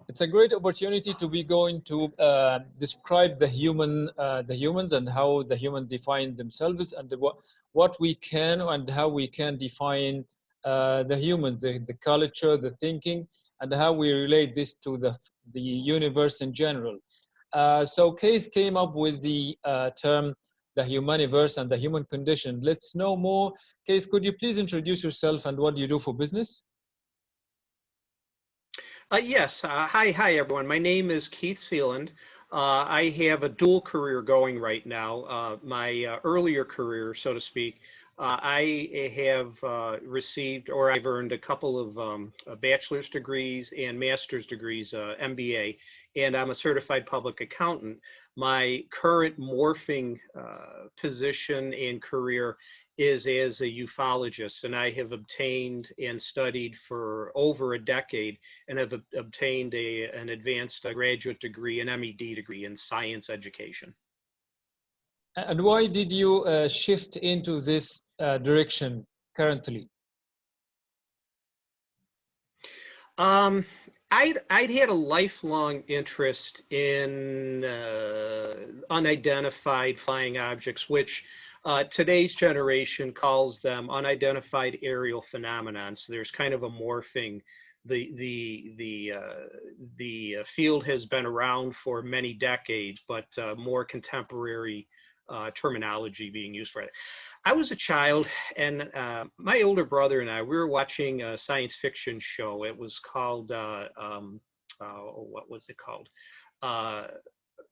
It's a great opportunity to be going to describe the humans and how the humans define themselves, and what we can and how we can define the humans, the culture, the thinking, and how we relate this to the universe in general. So Case came up with the term the humaniverse and the human condition. Let's know more. Case, could you please introduce yourself and what you do for business? Yes. Hi, everyone. My name is Keith Seland. I have a dual career going right now. My earlier career, so to speak, I have received, or I've earned a couple of bachelor's degrees and master's degrees, MBA, and I'm a certified public accountant. My current morphing position and career is as a ufologist, and I have obtained and studied for over a decade and have obtained an advanced graduate degree, an MED degree in science education. And why did you shift into this direction currently? I'd had a lifelong interest in unidentified flying objects, which today's generation calls them unidentified aerial phenomenon. So there's kind of a morphing. The field has been around for many decades, but more contemporary terminology being used for it. I was a child, and my older brother and I, we were watching a science fiction show. It was called, what was it called?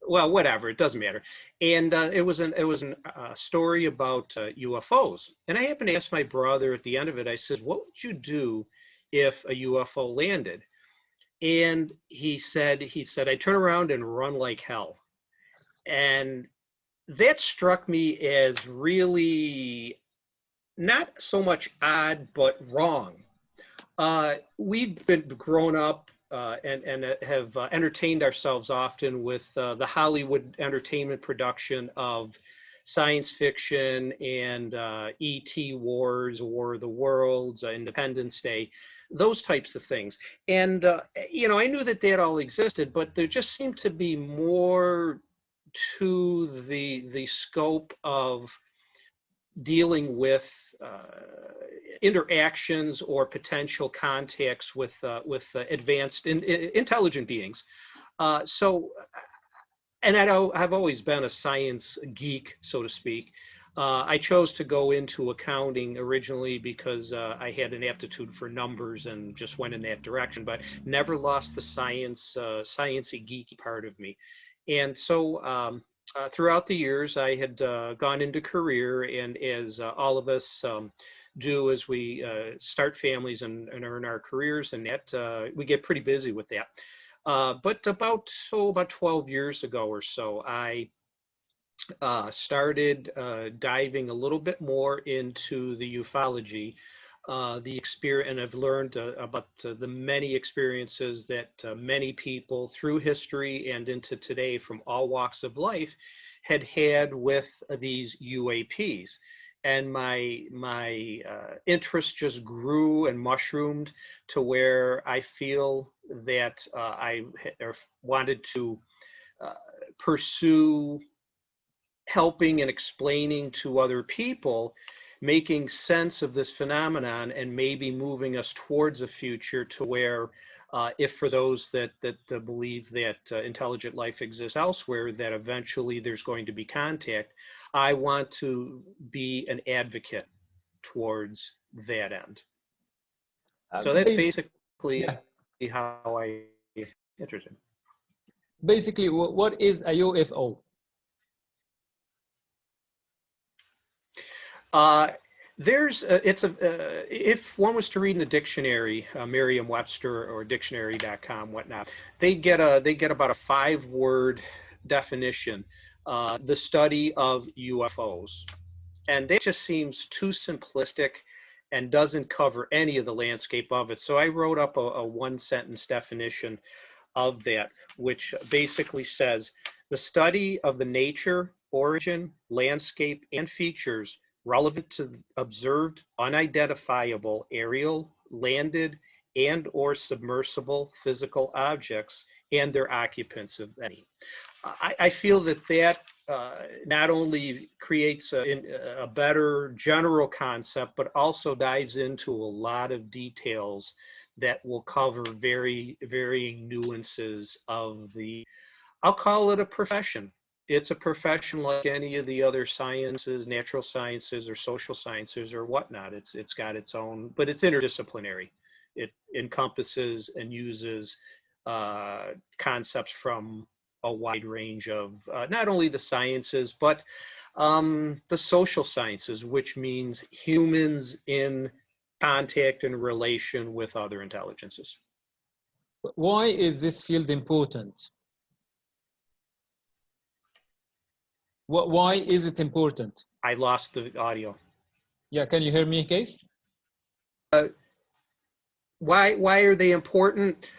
Well, whatever, it doesn't matter. And it was a story about UFOs. And I happened to ask my brother at the end of it, I said, what would you do if a UFO landed? And he said, I'd turn around and run like hell. And that struck me as really not so much odd, but wrong. We've been grown up and have entertained ourselves often with the Hollywood entertainment production of science fiction and E.T. Wars, War of the Worlds, Independence Day, those types of things. And, I knew that all existed, but there just seemed to be more to the scope of dealing with interactions or potential contacts with advanced intelligent beings. And I've always been a science geek, so to speak. I chose to go into accounting originally because I had an aptitude for numbers and just went in that direction, but never lost the sciencey geeky part of me. And so throughout the years, I had gone into career, and as all of us do as we start families and earn our careers, and that we get pretty busy with that. But about 12 years ago or so, I started diving a little bit more into the ufology, the experience, and I've learned about the many experiences that many people through history and into today from all walks of life had with these UAPs. And my interest just grew and mushroomed to where I feel that I wanted to pursue helping and explaining to other people, making sense of this phenomenon, and maybe moving us towards a future to where, if for those that believe that intelligent life exists elsewhere, that eventually there's going to be contact, I want to be an advocate towards that end. So that's basically how I interested. Basically, what is a UFO? If one was to read in the dictionary, Merriam-Webster or dictionary.com, whatnot, they get about a 5-word definition, the study of UFOs. And that just seems too simplistic and doesn't cover any of the landscape of it. So I wrote up a 1-sentence definition of that, which basically says the study of the nature, origin, landscape, and features relevant to observed, unidentifiable, aerial, landed, and or submersible physical objects and their occupants, if any. I feel that not only creates a better general concept, but also dives into a lot of details that will cover varying nuances of I'll call it a profession. It's a profession like any of the other sciences, natural sciences or social sciences or whatnot. It's got its own, but it's interdisciplinary. It encompasses and uses concepts from a wide range of not only the sciences, but the social sciences, which means humans in contact and relation with other intelligences. Why is this field important? Why is it important? I lost the audio. Yeah, can you hear me, Case? Why are they important?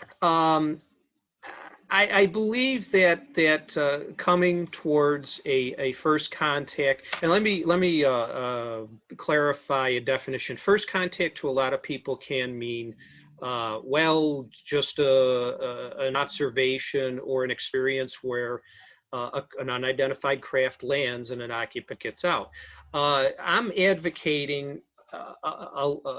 I believe that coming towards a first contact, and let me clarify a definition. First contact to a lot of people can mean well, just an observation or an experience where an unidentified craft lands and an occupant gets out. I'm advocating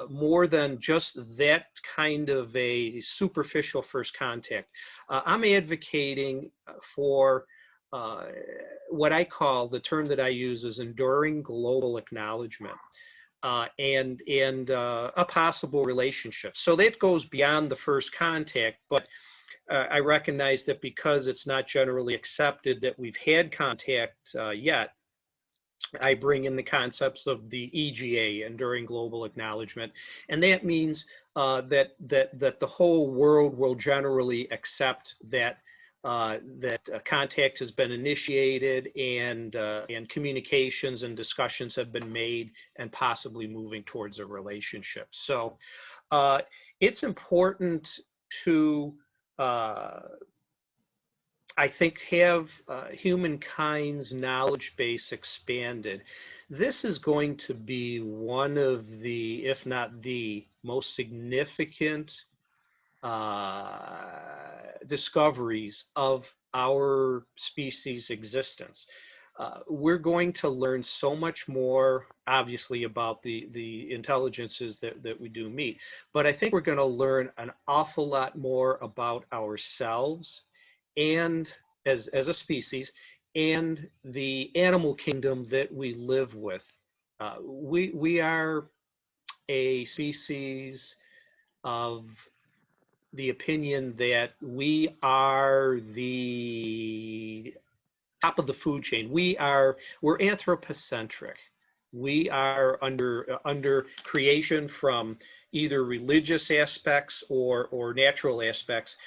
more than just that kind of a superficial first contact. I'm advocating for what I call, the term that I use is enduring global acknowledgement. And a possible relationship. So that goes beyond the first contact, but I recognize that because it's not generally accepted that we've had contact yet, I bring in the concepts of the EGA, enduring global acknowledgement, and that means that the whole world will generally accept that contact has been initiated and communications and discussions have been made and possibly moving towards a relationship. So it's important to I think have humankind's knowledge base expanded. This is going to be one of the, if not the most significant discoveries of our species' existence. We're going to learn so much more, obviously, about the intelligences that we do meet, but I think we're going to learn an awful lot more about ourselves and as a species and the animal kingdom that we live with. We are a species of the opinion that we are the top of the food chain. We're anthropocentric. We are under creation from either religious aspects or natural aspects.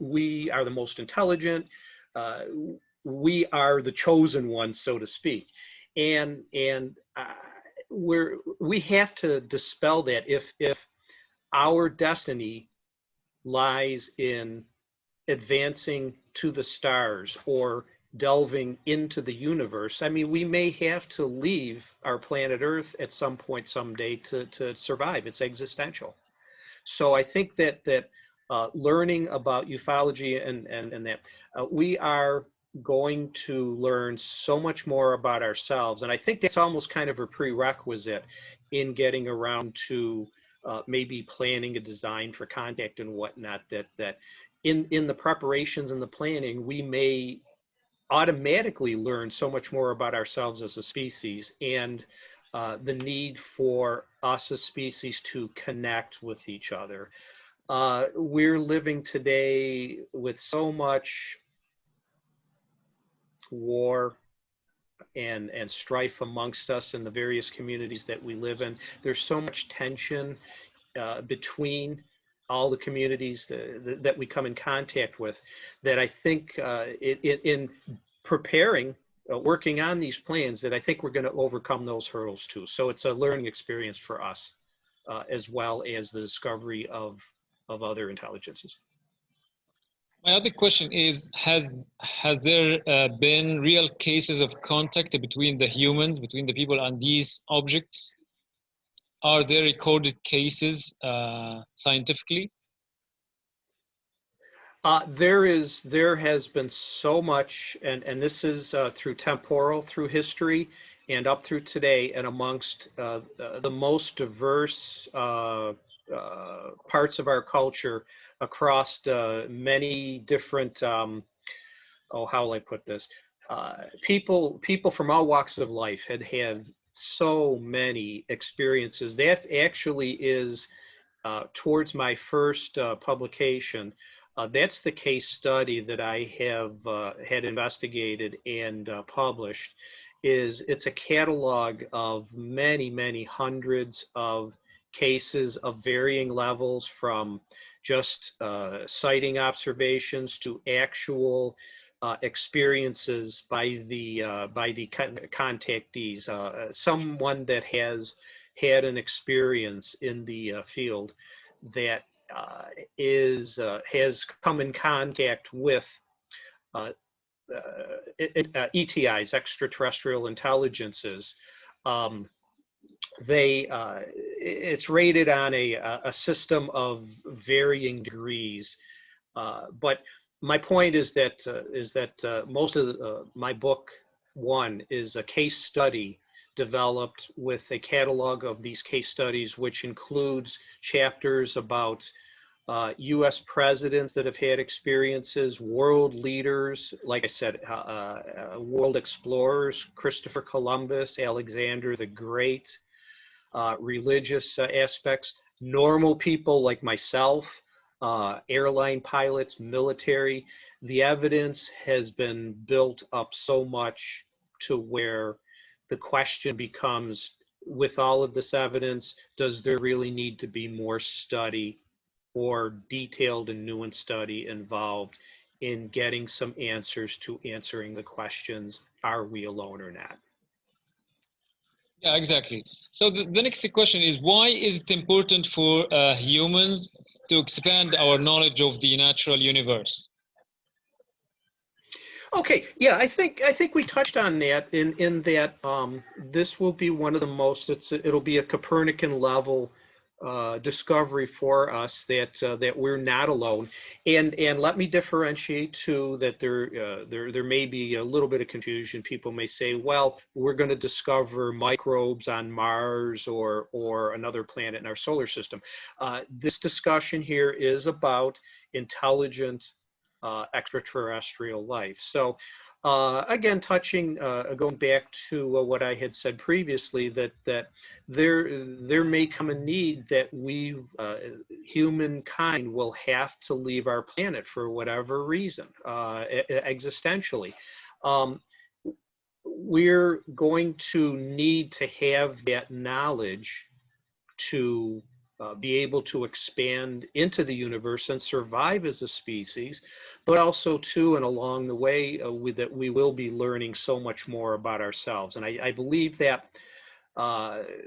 We are the most intelligent. We are the chosen ones, so to speak, and we have to dispel that if our destiny lies in advancing to the stars or delving into the universe. I mean, we may have to leave our planet Earth at some point someday to survive. It's existential. So I think that learning about ufology and that we are going to learn so much more about ourselves. And I think that's almost kind of a prerequisite in getting around to maybe planning a design for contact and whatnot, that in the preparations and the planning, we may automatically learn so much more about ourselves as a species and the need for us as species to connect with each other. We're living today with so much war and strife amongst us in the various communities that we live in. There's so much tension between all the communities that we come in contact with, that I think in preparing, working on these plans, that I think we're going to overcome those hurdles too. So it's a learning experience for us, as well as the discovery of other intelligences. My other question is, has there been real cases of contact between the humans, between the people and these objects? Are there recorded cases scientifically? There has been so much, and this is through history and up through today, and amongst the most diverse parts of our culture across many different, oh, how will I put this? People from all walks of life had so many experiences. That actually is towards my first publication. That's the case study that I have had investigated and published. It's a catalog of many hundreds of cases of varying levels, from just sighting observations to actual experiences by the contactees. Someone that has had an experience in the field that has come in contact with uh, ETIs, extraterrestrial intelligences. Um, it's rated on a system of varying degrees, but my point is that most of my book one is a case study developed with a catalog of these case studies, which includes chapters about U.S. presidents that have had experiences, world leaders, like I said, world explorers, Christopher Columbus, Alexander the Great, religious aspects, normal people like myself, airline pilots, military. The evidence has been built up so much to where the question becomes, with all of this evidence, does there really need to be more study or detailed and nuanced study involved in getting some answers to answering the questions, are we alone or not? Yeah, exactly. So the next question is, why is it important for humans to expand our knowledge of the natural universe? Okay, yeah, I think we touched on that in that this will be one of the most, it'll be a Copernican level discovery for us that we're not alone. And let me differentiate too that there may be a little bit of confusion. People may say, well, we're going to discover microbes on Mars or another planet in our solar system. This discussion here is about intelligent extraterrestrial life. So again, going back to what I had said previously, that there may come a need that humankind will have to leave our planet for whatever reason, existentially. Um, we're going to need to have that knowledge to be able to expand into the universe and survive as a species, but also too, and along the way, that we will be learning so much more about ourselves. And I believe that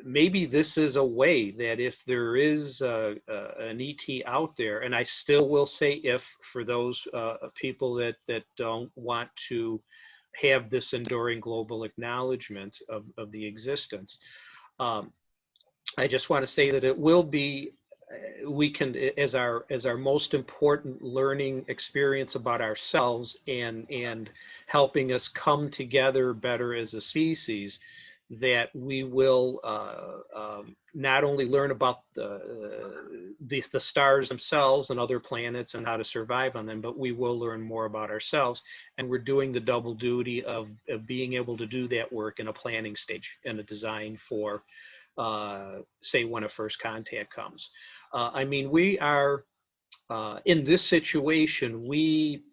maybe this is a way that if there is an ET out there, and I still will say if, for those people that don't want to have this enduring global acknowledgement of the existence. Um, I just want to say that it will be, we can, as our most important learning experience about ourselves and helping us come together better as a species, that we will not only learn about the stars themselves and other planets and how to survive on them, but we will learn more about ourselves. And we're doing the double duty of being able to do that work in a planning stage and a design for say when a first contact comes. I mean, we are in this situation, we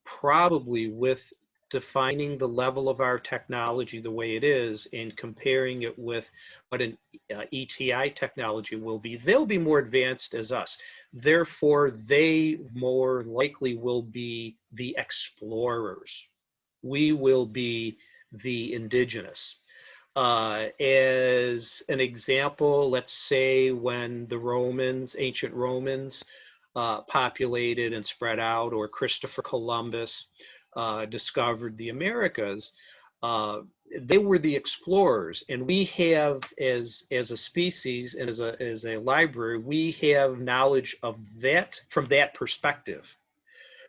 probably, with defining the level of our technology the way it is and comparing it with what an ETI technology will be, they'll be more advanced as us. Therefore, they more likely will be the explorers. We will be the indigenous. As an example, let's say when the ancient Romans, populated and spread out, or Christopher Columbus discovered the Americas, they were the explorers, and we have, as a species and as a library, we have knowledge of that from that perspective.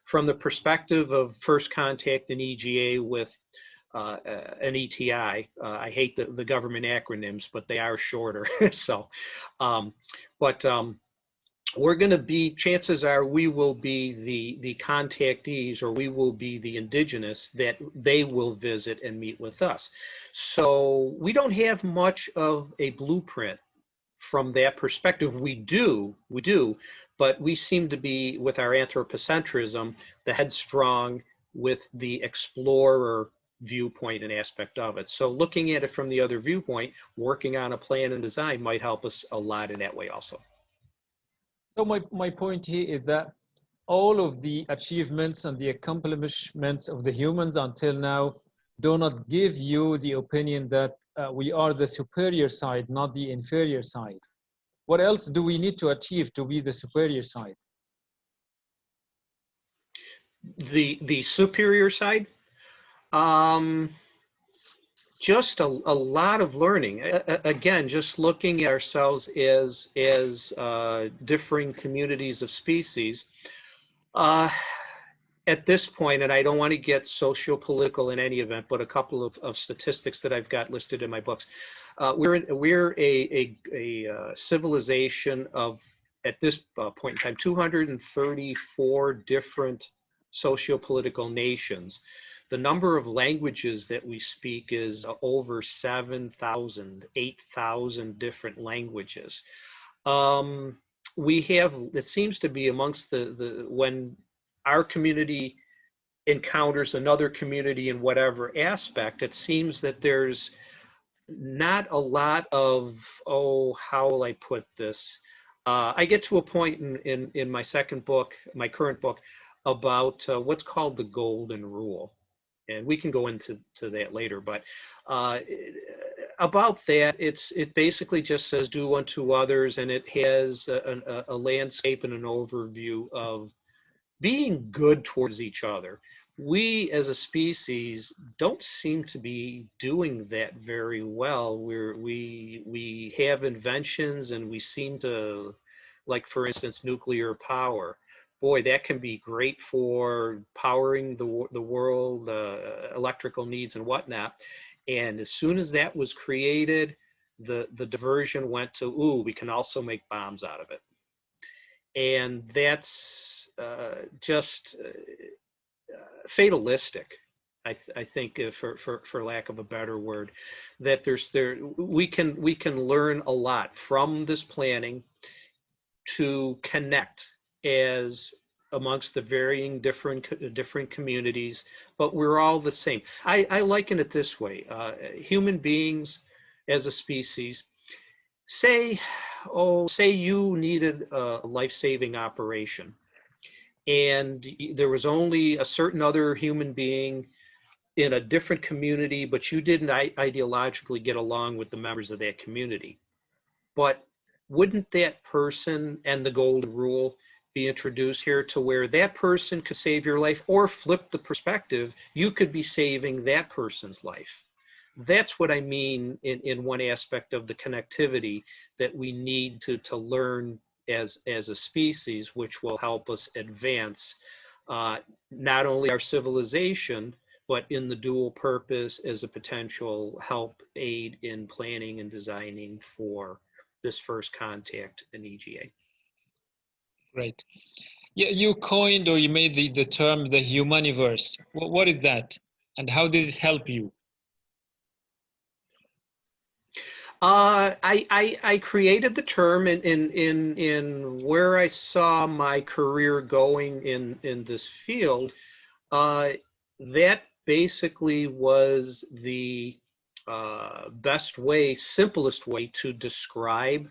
from the perspective of first contact and EGA with an ETI. I hate the government acronyms, but they are shorter. So, but we're going to be, chances are we will be the contactees, or we will be the indigenous that they will visit and meet with us. So we don't have much of a blueprint from that perspective. We do, but we seem to be, with our anthropocentrism, the headstrong with the explorer viewpoint and aspect of it. So looking at it from the other viewpoint, working on a plan and design might help us a lot in that way also. So my point here is that all of the achievements and the accomplishments of the humans until now do not give you the opinion that we are the superior side, not the inferior side. What else do we need to achieve to be the superior side? The superior side? Just a lot of learning. Again, just looking at ourselves as differing communities of species. At this point, and I don't want to get socio-political in any event, but a couple of statistics that I've got listed in my books. We're a civilization of, at this point in time, 234 different socio-political nations. The number of languages that we speak is over 7,000, 8,000 different languages. We have, it seems to be amongst when our community encounters another community in whatever aspect, it seems that there's not a lot of, oh, how will I put this? I get to a point in my second book, my current book, about what's called the golden rule. And we can go into that later, but about that, it basically just says do unto others, and it has a landscape and an overview of being good towards each other. We as a species don't seem to be doing that very well. We have inventions, and we seem to, like for instance, nuclear power. Boy, that can be great for powering the world, electrical needs and whatnot. And as soon as that was created, the diversion went to, ooh, we can also make bombs out of it. And that's just fatalistic. I think, for lack of a better word, that we can learn a lot from this planning to connect as amongst the varying different communities, but we're all the same. I liken it this way: human beings as a species. Say you needed a life-saving operation, and there was only a certain other human being in a different community, but you didn't ideologically get along with the members of that community. But wouldn't that person and the golden rule be introduced here, to where that person could save your life, or flip the perspective, you could be saving that person's life? That's what I mean in one aspect of the connectivity that we need to learn as a species, which will help us advance not only our civilization, but in the dual purpose as a potential help aid in planning and designing for this first contact and EGA. Great. Yeah, you coined, or you made the term the Humaniverse. What is that, and how did it help you? I created the term in where I saw my career going in this field. That basically was the best way, simplest way to describe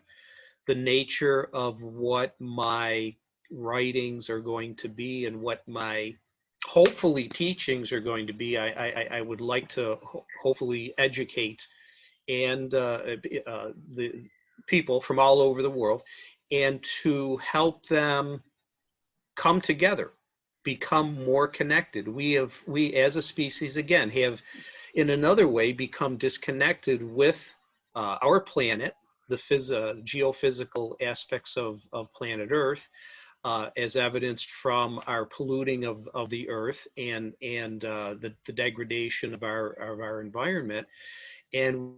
the nature of what my writings are going to be, and what my hopefully teachings are going to be. I would like to hopefully educate and the people from all over the world, and to help them come together, become more connected. We as a species, again, have in another way become disconnected with our planet, the geophysical aspects of planet Earth, as evidenced from our polluting of the earth and the degradation of our environment. And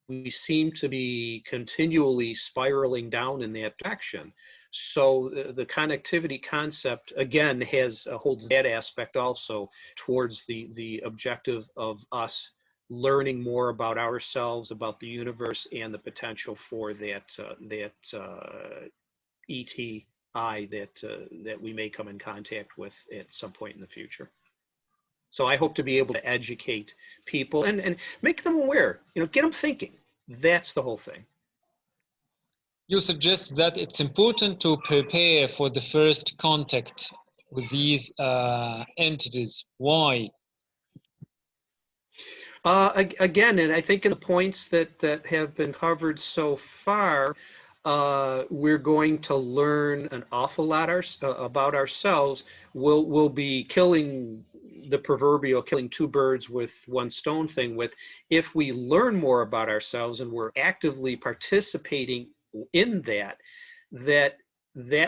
we seem to be continually spiraling down in that direction. So the connectivity concept again has holds that aspect also towards the objective of us learning more about ourselves, about the universe, and the potential for that ETI that we may come in contact with at some point in the future. So I hope to be able to educate people and make them aware, get them thinking. That's the whole thing. You suggest that it's important to prepare for the first contact with these entities. Why? Again, and I think in the points that have been covered so far, we're going to learn an awful lot about ourselves. We'll be killing the proverbial killing two birds with one stone thing with, if we learn more about ourselves and we're actively participating in that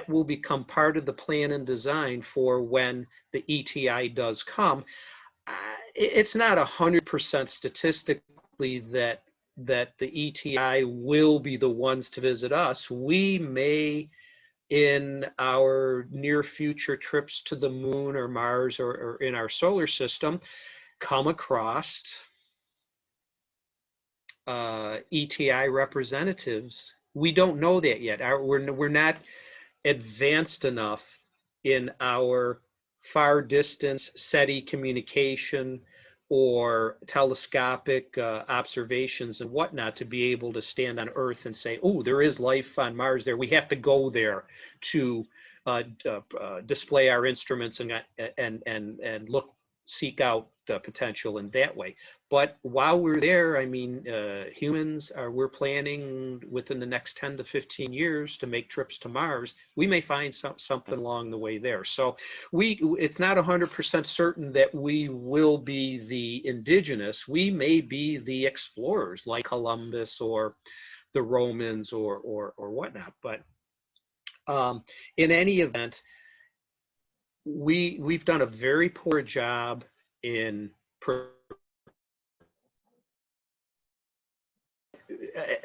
will become part of the plan and design for when the ETI does come. It's not 100% statistically that the ETI will be the ones to visit us. We may, in our near future trips to the moon or Mars or in our solar system, come across ETI representatives. We don't know that yet. We're not advanced enough in our far distance SETI communication or telescopic observations and whatnot to be able to stand on Earth and say, oh, there is life on Mars there. We have to go there to display our instruments and seek out potential in that way. But while we're there, I mean, we're planning within the next 10 to 15 years to make trips to Mars. We may find something along the way there. So it's not 100% certain that we will be the indigenous. We may be the explorers like Columbus or the Romans or whatnot. But in any event, we've done a very poor job in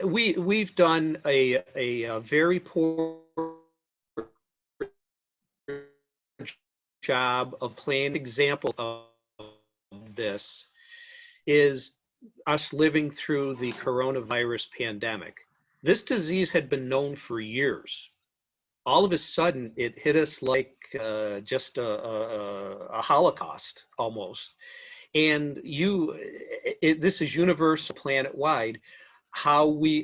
we've done a very poor job of playing. Example of this is us living through the coronavirus pandemic. This disease had been known for years. All of a sudden, it hit us like just a Holocaust almost. And this is universal, planet-wide, how we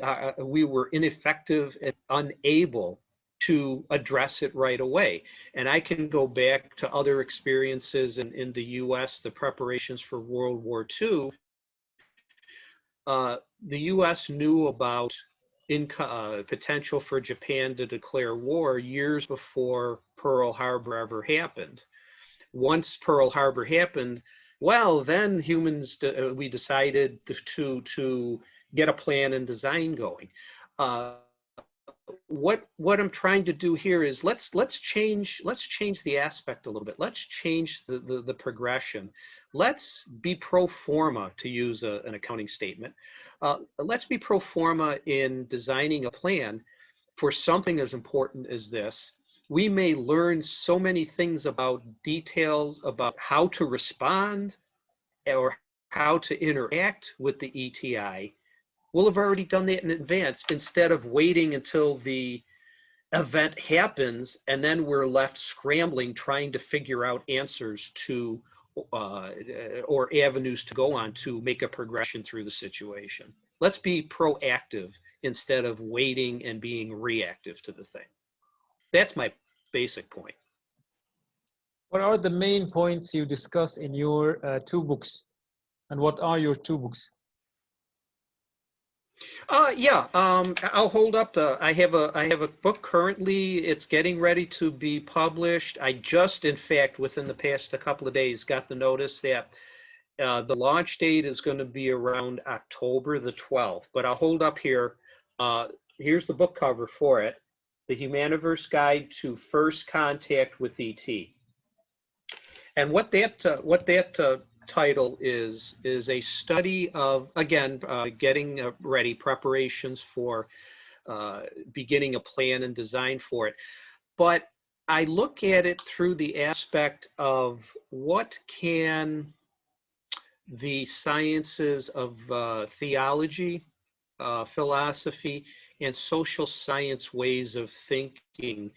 were ineffective and unable to address it right away. And I can go back to other experiences in the US, the preparations for World War II. The US knew about potential for Japan to declare war years before Pearl Harbor ever happened. Once Pearl Harbor happened, well, then we decided to get a plan and design going. What I'm trying to do here is let's change the aspect a little bit. Let's change the progression. Let's be pro forma, to use an accounting statement. Let's be pro forma in designing a plan for something as important as this. We may learn so many things about details about how to respond or how to interact with the ETI. We'll have already done that in advance instead of waiting until the event happens and then we're left scrambling trying to figure out answers to or avenues to go on to make a progression through the situation. Let's be proactive instead of waiting and being reactive to the thing. That's my basic point. What are the main points you discuss in your two books? And what are your two books? I'll hold up I have a book currently. It's getting ready to be published. I just, in fact, within the past couple of days, got the notice that the launch date is going to be around October the 12th. But I'll hold up here. Here's the book cover for it. The Humaniverse Guide to First Contact with ET. And what that title is a study of, again, getting ready, preparations for beginning a plan and design for it. But I look at it through the aspect of what can the sciences of theology, philosophy, and social science ways of thinking,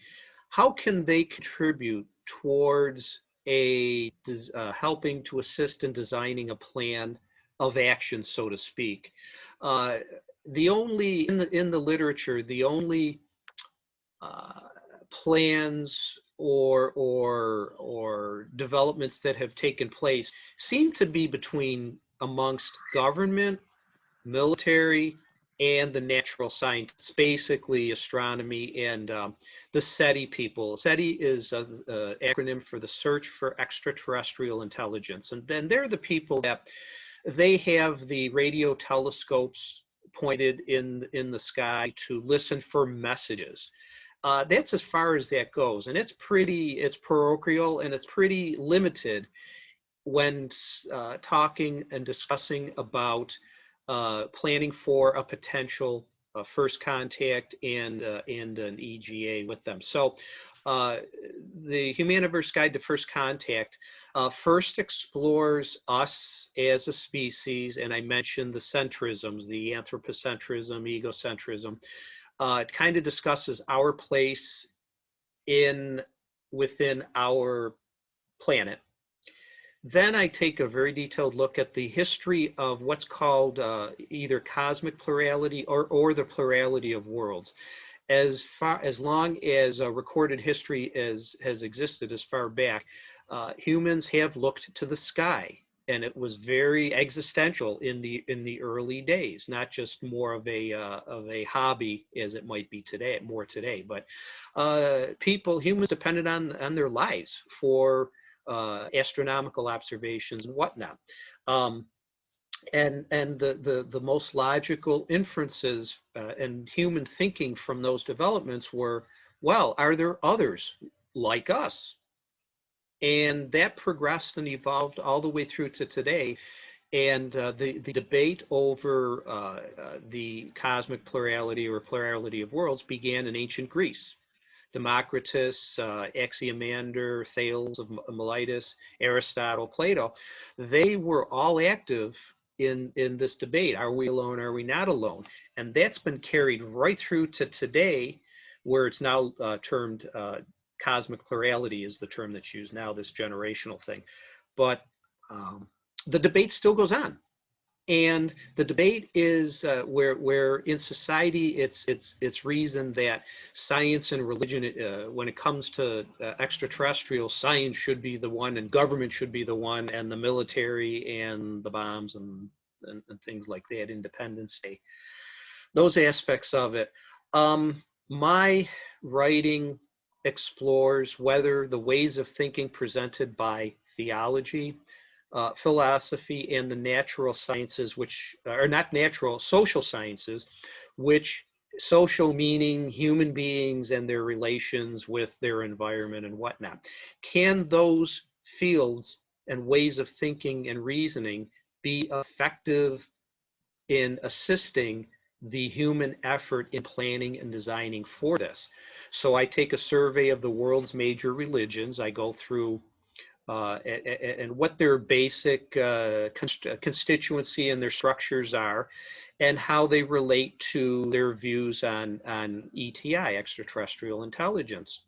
how can they contribute towards helping to assist in designing a plan of action, so to speak? The only in the literature, the only plans or developments that have taken place seem to be between amongst government, military, and the natural scientists, basically astronomy and the SETI people. SETI is an acronym for the Search for Extraterrestrial Intelligence. And then they're the people that they have the radio telescopes pointed in the sky to listen for messages. That's as far as that goes. And it's parochial and it's pretty limited when talking and discussing about planning for a potential first contact and an EGA with them. So the Humaniverse Guide to First Contact first explores us as a species, and I mentioned the centrisms, the anthropocentrism, egocentrism. It kind of discusses our place within our planet. Then I take a very detailed look at the history of what's called either cosmic plurality or the plurality of worlds. As long as recorded history has existed as far back, humans have looked to the sky, and it was very existential in the early days, not just more of a hobby as it might be today, but humans depended on their lives for astronomical observations and whatnot. And the most logical inferences and human thinking from those developments were, well, are there others like us? And that progressed and evolved all the way through to today. And the debate over the cosmic plurality or plurality of worlds began in ancient Greece. Democritus, Anaximander, Thales of Miletus, Aristotle, Plato, they were all active in this debate. Are we alone? Are we not alone? And that's been carried right through to today, where it's now termed cosmic plurality is the term that's used now, this generational thing. But the debate still goes on. And the debate is where in society it's reasoned that science and religion, when it comes to extraterrestrial, science should be the one, and government should be the one, and the military and the bombs and things like that, Independence Day, those aspects of it. My writing explores whether the ways of thinking presented by theology, philosophy, and the natural sciences, which are not natural, social sciences, which social meaning human beings and their relations with their environment and whatnot. Can those fields and ways of thinking and reasoning be effective in assisting the human effort in planning and designing for this? So I take a survey of the world's major religions. I go through and what their basic constituency and their structures are, and how they relate to their views on ETI, extraterrestrial intelligence.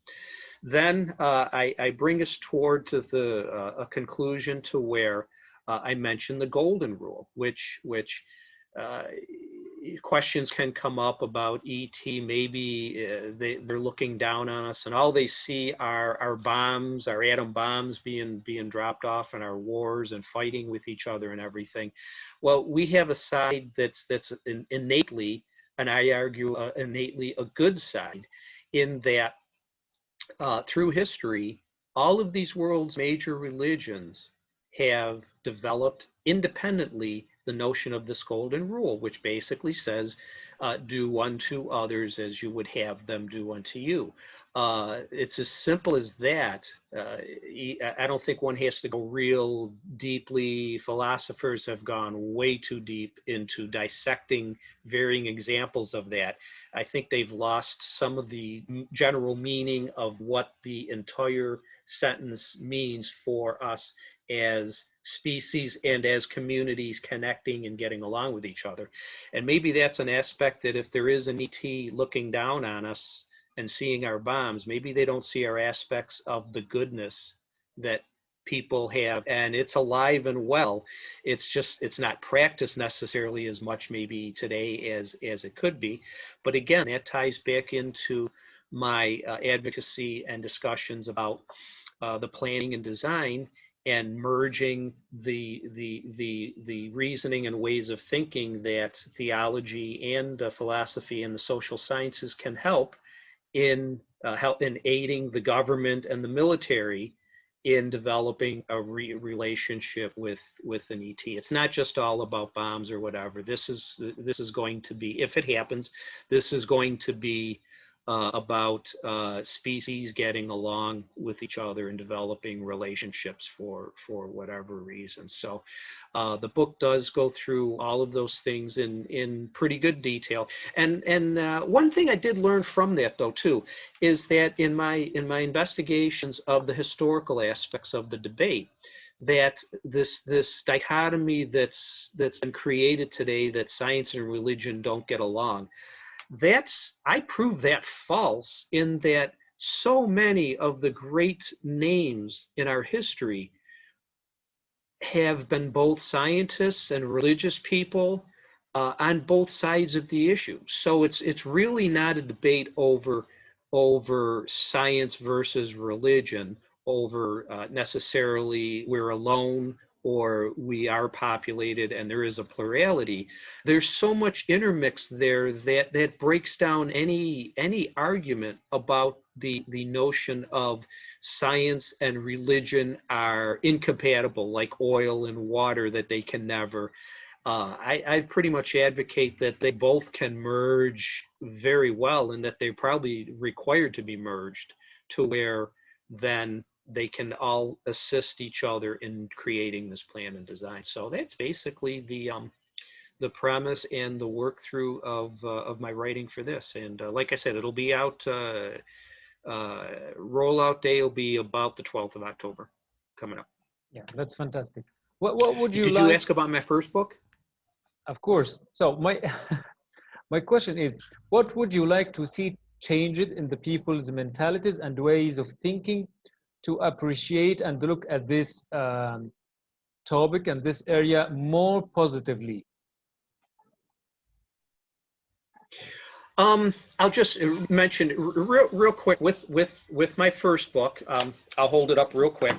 Then I bring us toward a conclusion to where I mention the golden rule, which questions can come up about ET. Maybe they're looking down on us, and all they see are our bombs, our atom bombs being dropped off, and our wars and fighting with each other and everything. Well, we have a side that's innately, and I argue innately, a good side, in that through history, all of these world's major religions have developed independently the notion of this golden rule, which basically says, do unto others as you would have them do unto you. It's as simple as that. I don't think one has to go real deeply. Philosophers have gone way too deep into dissecting varying examples of that. I think they've lost some of the general meaning of what the entire sentence means for us as species and as communities connecting and getting along with each other. And maybe that's an aspect that if there is an ET looking down on us and seeing our bombs, maybe they don't see our aspects of the goodness that people have, and it's alive and well. It's just, it's not practiced necessarily as much maybe today as it could be. But again, that ties back into my advocacy and discussions about the planning and design, and merging the reasoning and ways of thinking that theology and philosophy and the social sciences can help in aiding the government and the military in developing a relationship with an ET. It's not just all about bombs or whatever. This is going to be, if it happens, this is going to be about species getting along with each other and developing relationships for whatever reason. So the book does go through all of those things in pretty good detail. And one thing I did learn from that, though, too, is that in my investigations of the historical aspects of the debate, that this dichotomy that's been created today, that science and religion don't get along, I prove that false, in that so many of the great names in our history have been both scientists and religious people on both sides of the issue. So it's really not a debate over science versus religion, over necessarily we're alone or we are populated and there is a plurality. There's so much intermix there that breaks down any argument about the notion of science and religion are incompatible, like oil and water, that they can never. I pretty much advocate that they both can merge very well, and that they're probably required to be merged, to where then they can all assist each other in creating this plan and design. So that's basically the premise and the work through of my writing for this. And like I said, it'll be out. Rollout day will be about the 12th of October coming up. Yeah, that's fantastic. What would you Did like? you ask about my first book? Of course. So my my question is, what would you like to see changed in the people's mentalities and ways of thinking to appreciate and look at this topic and this area more positively? I'll just mention real quick with my first book. I'll hold it up real quick.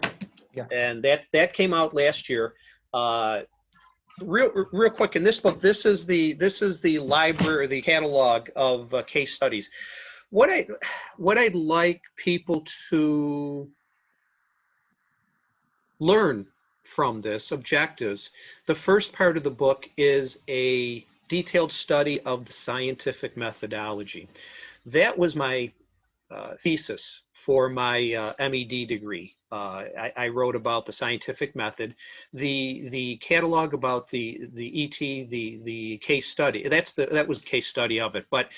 Yeah. And that came out last year. Real quick, in this book, this is the library, the catalog of case studies. What I'd like people to learn from this objectives. The first part of the book is a detailed study of the scientific methodology. That was my thesis for my MED degree. I wrote about the scientific method, the catalog about the ET, the case study. That was the case study of it. But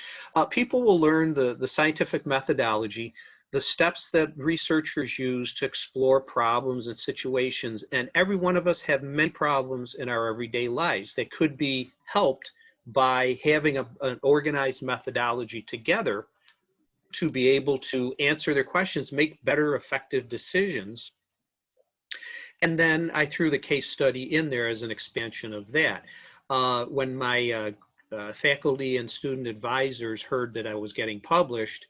people will learn the scientific methodology, the steps that researchers use to explore problems and situations. And every one of us have many problems in our everyday lives that could be helped by having an organized methodology together to be able to answer their questions, make better, effective decisions. And then I threw the case study in there as an expansion of that. When my faculty and student advisors heard that I was getting published,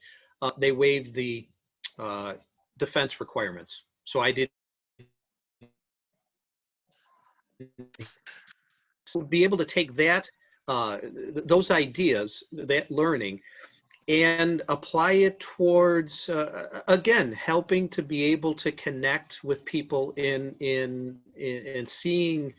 they waived the defense requirements. So I did be able to take that, those ideas, that learning, and apply it towards, again, helping to be able to connect with people in seeing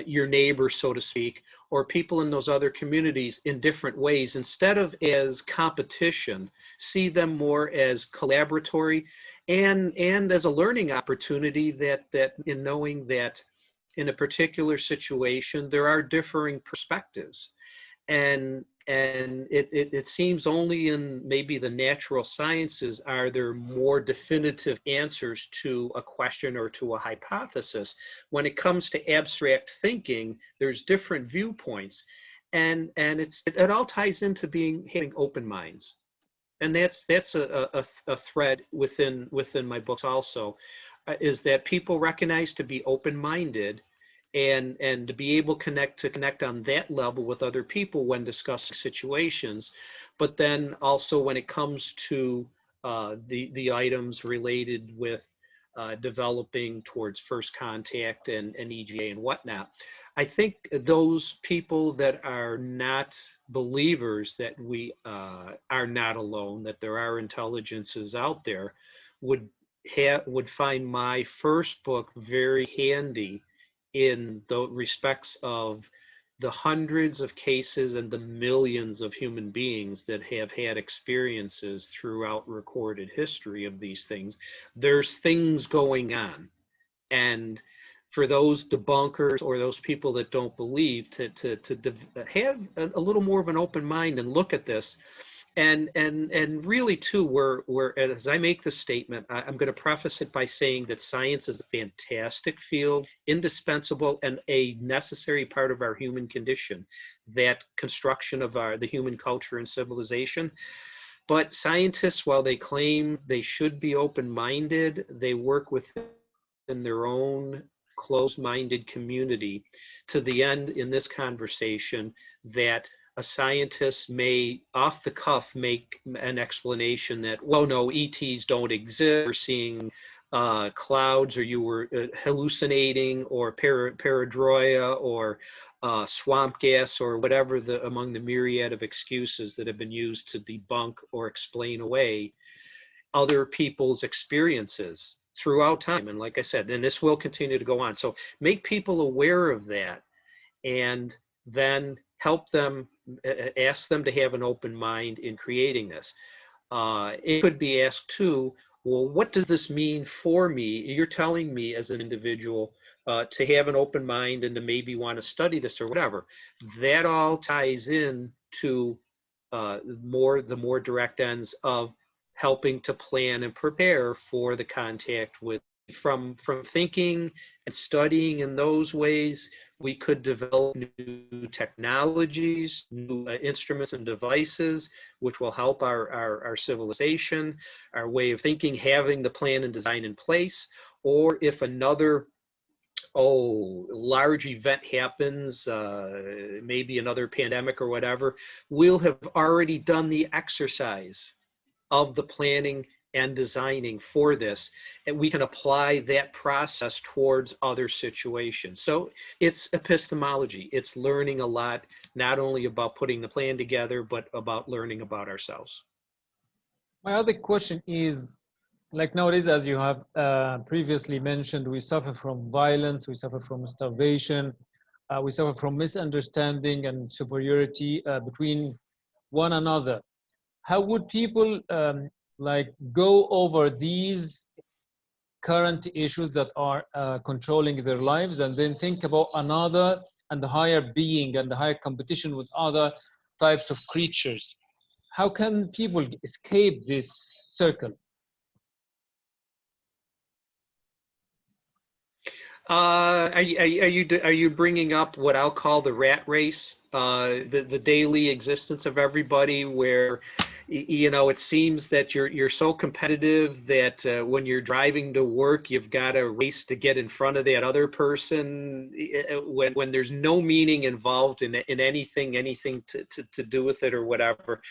your neighbor, so to speak, or people in those other communities in different ways. Instead of as competition, see them more as collaboratory and as a learning opportunity, that in knowing that in a particular situation, there are differing perspectives. And it seems only in maybe the natural sciences are there more definitive answers to a question or to a hypothesis. When it comes to abstract thinking, there's different viewpoints, and it all ties into having open minds. And that's a thread within my books also, is that people recognize to be open-minded and to be able to connect on that level with other people when discussing situations. But then also when it comes to the items related with developing towards first contact and EGA and whatnot, I think those people that are not believers that we are not alone, that there are intelligences out there, would find my first book very handy in the respects of the hundreds of cases and the millions of human beings that have had experiences throughout recorded history of these things. There's things going on. And for those debunkers or those people that don't believe, to have a little more of an open mind and look at this. And really too, we're as I make this statement, I'm going to preface it by saying that science is a fantastic field, indispensable and a necessary part of our human condition, that construction of the human culture and civilization. But scientists, while they claim they should be open-minded, they work within their own closed-minded community, to the end in this conversation that a scientist may off the cuff make an explanation that, well, no, ETs don't exist, we're seeing clouds, or you were hallucinating, or pareidolia, or swamp gas, or whatever among the myriad of excuses that have been used to debunk or explain away other people's experiences throughout time. And like I said, and this will continue to go on. So make people aware of that, and then help them, ask them to have an open mind in creating this. It could be asked too, well, what does this mean for me? You're telling me as an individual to have an open mind and to maybe want to study this or whatever. That all ties in to the more direct ends of helping to plan and prepare for the contact with. From thinking and studying in those ways, we could develop new technologies, new instruments and devices, which will help our civilization, our way of thinking, having the plan and design in place. Or if another large event happens, maybe another pandemic or whatever, we'll have already done the exercise of the planning and designing for this, and we can apply that process towards other situations. So it's epistemology. It's learning a lot, not only about putting the plan together, but about learning about ourselves. My other question is, like nowadays, as you have previously mentioned, we suffer from violence, we suffer from starvation, we suffer from misunderstanding and superiority between one another. How would people like go over these current issues that are controlling their lives, and then think about another and the higher being and the higher competition with other types of creatures? How can people escape this circle? Are you bringing up what I'll call the rat race, the daily existence of everybody, where it seems that you're so competitive that when you're driving to work, you've got to race to get in front of that other person, when there's no meaning involved in anything to do with it or whatever.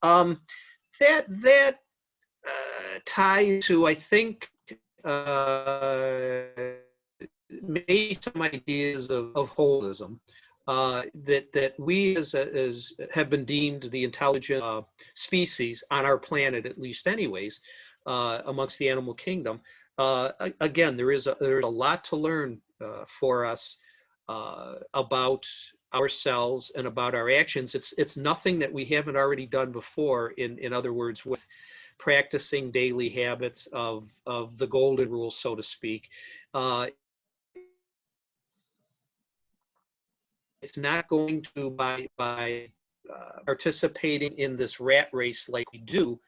That ties to, I think, maybe some ideas of holism, that we as have been deemed the intelligent species on our planet, at least anyways, amongst the animal kingdom. Again, there's a lot to learn for us about ourselves and about our actions. It's nothing that we haven't already done before. In other words, with practicing daily habits of the golden rule, so to speak. It's not going to by participating in this rat race like we do.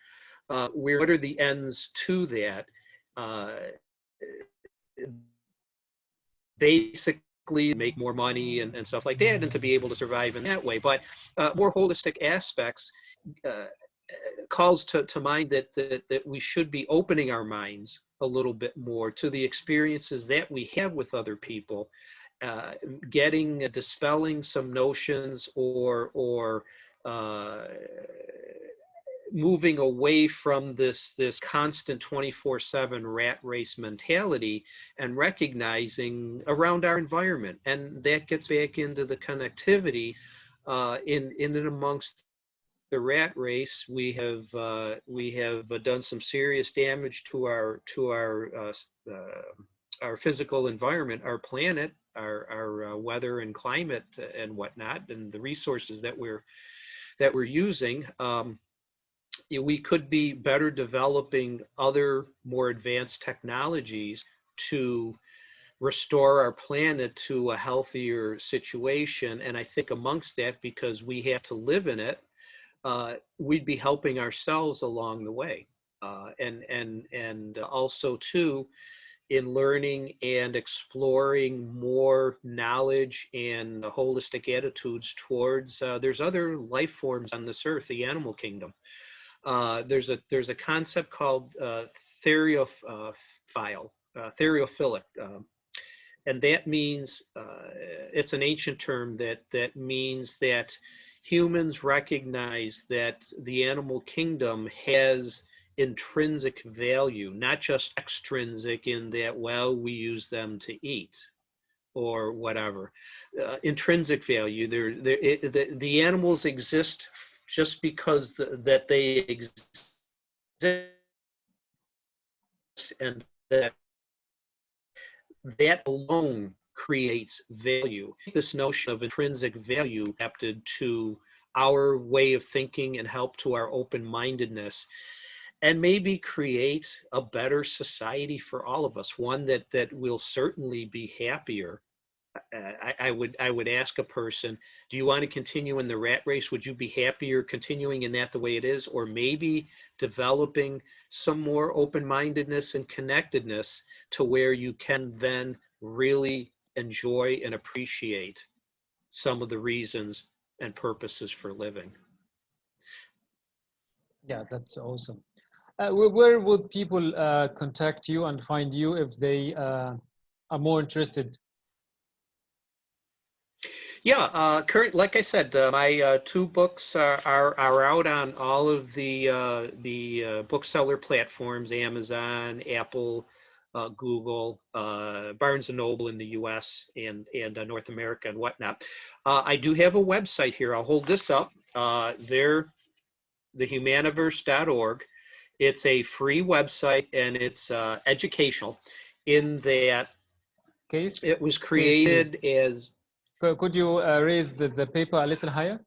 What are the ends to that? Basically make more money and stuff like that, and to be able to survive in that way. But more holistic aspects calls to mind that we should be opening our minds a little bit more to the experiences that we have with other people, dispelling some notions or moving away from this constant 24/7 rat race mentality and recognizing around our environment. And that gets back into the connectivity in and amongst the rat race. We have done some serious damage to our physical environment, our planet, our weather and climate and whatnot, and the resources that we're using. We could be better developing other more advanced technologies to restore our planet to a healthier situation. And I think amongst that, because we have to live in it, we'd be helping ourselves along the way. And also too, in learning and exploring more knowledge and holistic attitudes towards, there's other life forms on this earth, the animal kingdom. There's a concept called theriophilic, and that means it's an ancient term that means that humans recognize that the animal kingdom has intrinsic value, not just extrinsic in that, well, we use them to eat or whatever. Intrinsic value. The animals exist just because that they exist, and that alone creates value. This notion of intrinsic value adapted to our way of thinking and help to our open-mindedness, and maybe create a better society for all of us, one that will certainly be happier. I would ask a person, do you want to continue in the rat race? Would you be happier continuing in that the way it is, or maybe developing some more open-mindedness and connectedness to where you can then really enjoy and appreciate some of the reasons and purposes for living? Yeah, that's awesome. Where would people contact you and find you if they are more interested? Yeah, like I said, my two books are out on all of the bookseller platforms: Amazon, Apple, Google, Barnes and Noble in the U.S. and North America and whatnot. I do have a website here. I'll hold this up. Thehumaniverse.org. It's a free website, and it's educational in that it was created as... Could you raise the paper a little higher?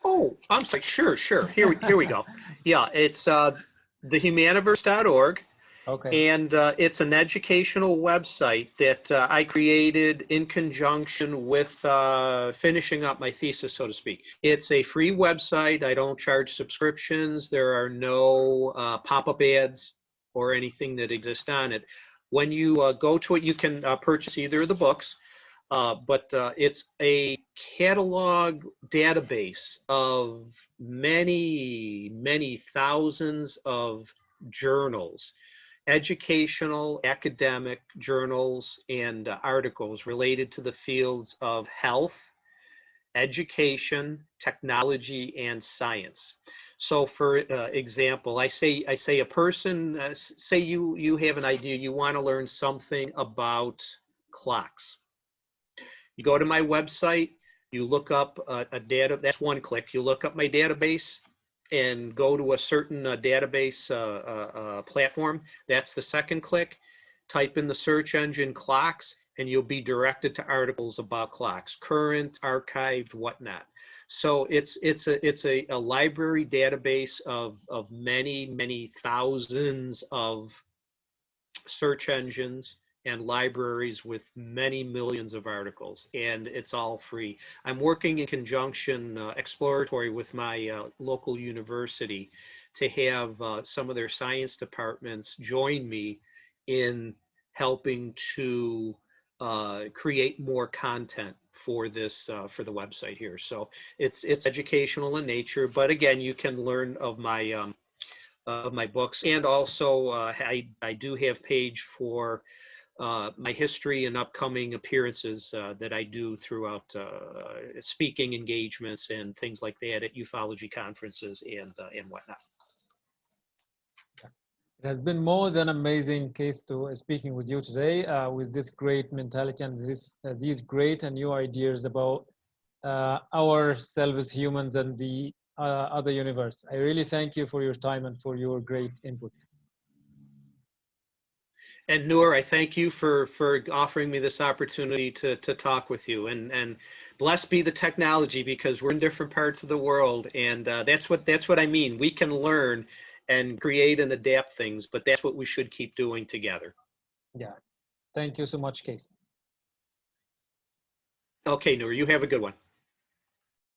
Oh, I'm sorry. Sure. Here we go. Yeah, it's thehumaniverse.org. Okay. And it's an educational website that I created in conjunction with finishing up my thesis, so to speak. It's a free website. I don't charge subscriptions. There are no pop-up ads or anything that exist on it. When you go to it, you can purchase either of the books. But it's a catalog database of many thousands of journals, educational, academic journals, and articles related to the fields of health, education, technology, and science. So, for example, I say a person, say you have an idea, you want to learn something about clocks. You go to my website, you look up a data, that's one click. You look up my database and go to a certain database platform. That's the second click. Type in the search engine clocks, and you'll be directed to articles about clocks, current, archived, whatnot. So it's a library database of many thousands of search engines and libraries with many millions of articles, and it's all free. I'm working in conjunction, exploratory, with my local university to have some of their science departments join me in helping to create more content for this for the website here. So it's educational in nature, but again, you can learn of my books, and also I do have page for my history and upcoming appearances that I do throughout speaking engagements and things like that at ufology conferences and whatnot. It has been more than amazing case to speaking with you today with this great mentality and these great and new ideas about ourselves as humans and the other universe. I really thank you for your time and for your great input. And Nour, I thank you for offering me this opportunity to talk with you. And blessed be the technology, because we're in different parts of the world, and that's what I mean. We can learn and create and adapt things, but that's what we should keep doing together. Yeah. Thank you so much, Case. Okay, Nour, you have a good one.